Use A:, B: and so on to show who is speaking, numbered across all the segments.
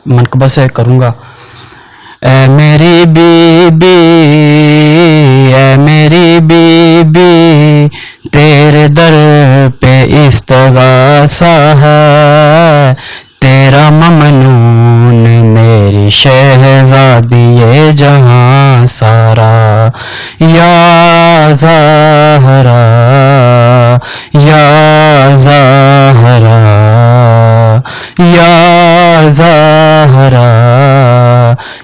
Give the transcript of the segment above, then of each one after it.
A: منقبہ سے کروں گا۔ اے میری بی بی، اے میری بی بی، تیرے در پہ استغاثہ ہے، تیرا ممنون میری شہزادی یہ جہاں سارا، یا زہرا یا زہرا یا زہرا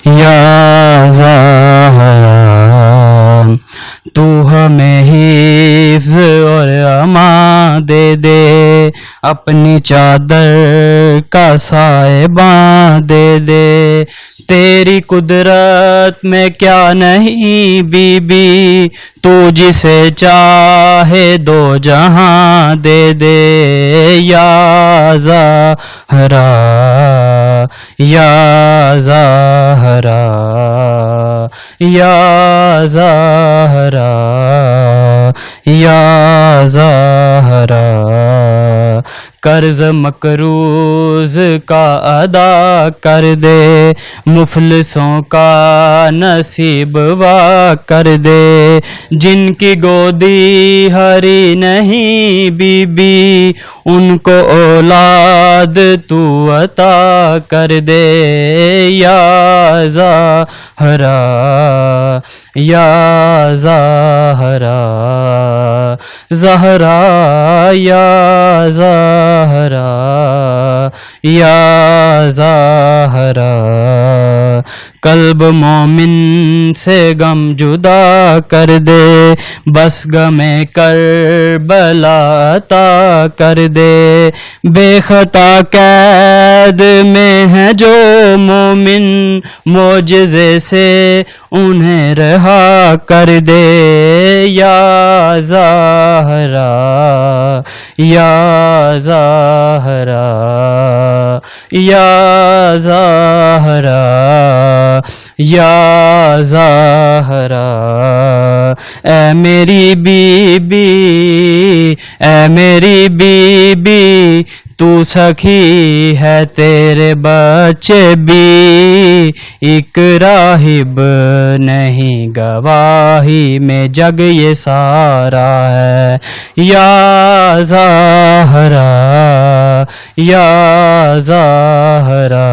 A: یا زہرا، تو ہمیں حفظ اور امان دے دے، اپنی چادر کا سائباں دے دے، تیری قدرت میں کیا نہیں بی بی، تو جسے چاہے دو جہاں دے دے، یا زہرا یا زہرا یا زہرا یا زہرا، قرض مقروض کا ادا کر دے، مفلسوں کا نصیب وا کر دے، جن کی گودی ہری نہیں بی بی، ان کو اولاد تو عطا کر دے، یا زہرا یا زہرا زہرا یا زہرا یا زہرا، قلب مومن سے غم جدا کر دے، بس غم کربلا عطا کر دے، بے خطا قید میں ہے جو مومن، معجزے سے انہیں رہا کر دے، یا زہرا یا زہرا یا زہرا یا زہرا، اے میری بی بی، اے میری بی بی، تو سخی ہے تیرے بچے بھی، ایک راہب نہیں گواہی میں جگ یہ سارا ہے، یا زہرا یا زہرا۔